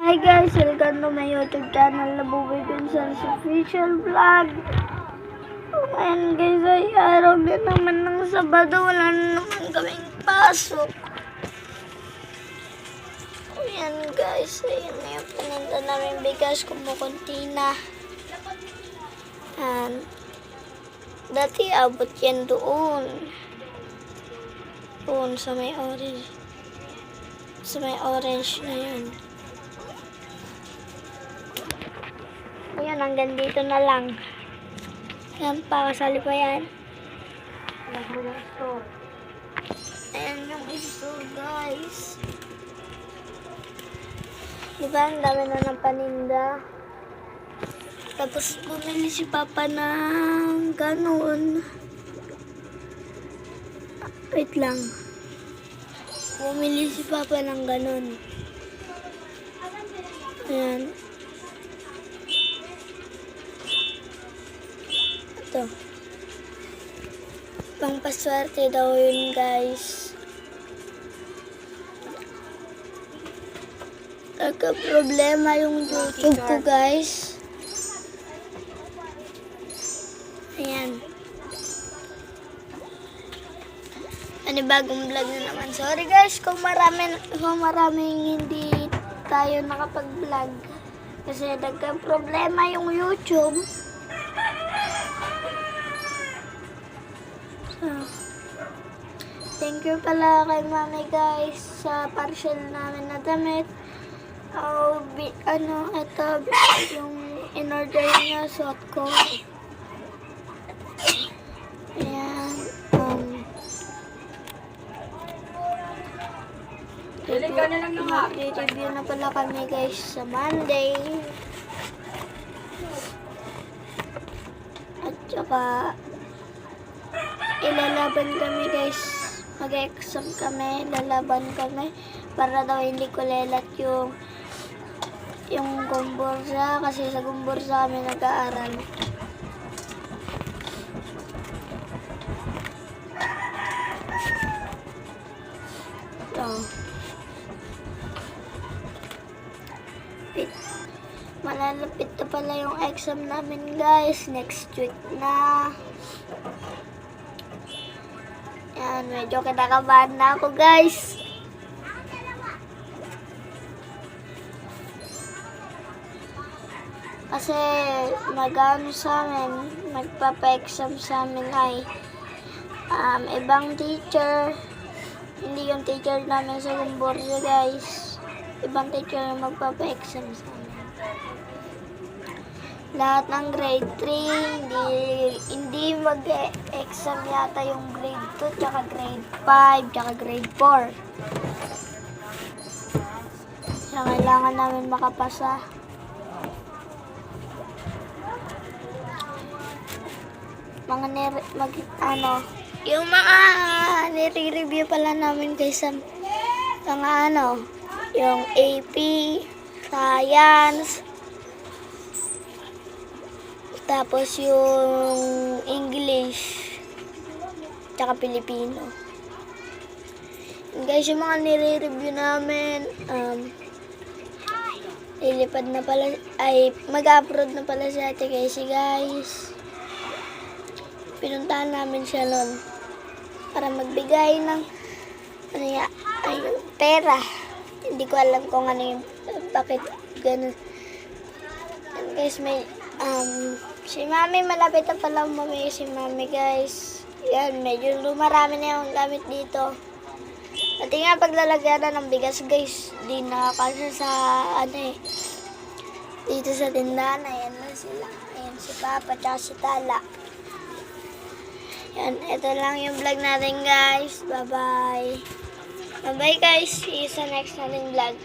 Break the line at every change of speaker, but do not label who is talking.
Hi guys, welcome to my YouTube channel na Buboy Gonzales Official Vlog. Ayan guys, ay araw din naman ng Sabado, wala na naman kaming pasok. Ayan guys, ayan na yung paninda namin bigas, kumukunti na. Ayan. Dati abot yan doon. Doon sa may orange. Sa may orange na yun. Ayan, hanggang dito na lang. Ayan pa, kasali pa yan. Ayan yung store, guys. Diba, ang dami na ng paninda. Tapos, bumili si Papa ng ganon. Wait lang. Bumili si Papa ng ganon. Ayan. Ito. Pangpaswerte daw yun, guys. Nagka-problema yung YouTube ko, guys. Ayan. Bagong vlog na naman. Sorry, guys, kung maraming hindi tayo nakapag-vlog. Kasi nagka-problema yung YouTube. Thank you pala kay Mami guys sa parcel namin na damit. Ito yung in-order niya, suot ko. Ayan. Review na pala kami guys sa Monday. At saka ilalaban kami guys. Mag-exam kami, lalaban kami para daw hindi ko lelat yung gumbursa kasi sa gumbursa kami nag-aaral. So, malalapit na pala yung exam namin guys, next week na. Yan, medyo kinakabahan na ako guys. Kasi magano sa amin, magpapa-exam sa amin ay ibang teacher. Hindi yung teacher namin sa Gumbursa guys. Ibang teacher yung magpapa-exam sa amin. Lahat ng grade 3, hindi mag-exam yata yung grade 2, tsaka grade 5, tsaka grade 4. Kaya kailangan namin makapasa. Yung mga nire-review pala namin guys sa mga yung AP, Science, tapos yung English, tsaka Pilipino. Guys, yung mga nire-review namin, ilipad na pala, mag-upload na pala si Ate Casey guys. Pinuntahan namin siya nun para magbigay ng pera. Hindi ko alam kung ano yung bakit ganun. And guys, may si Mami, malapit na pala umami si Mami guys. Yan, medyo lumarami na yung gamit dito. At nga paglalagyan na ng bigas guys, di nakakasya sa dito sa tindahan. Ayan na sila. Ayan si Papa at si Tala. Yan, ito lang yung vlog natin guys. Bye bye. Bye bye guys. See you sa next natin vlog.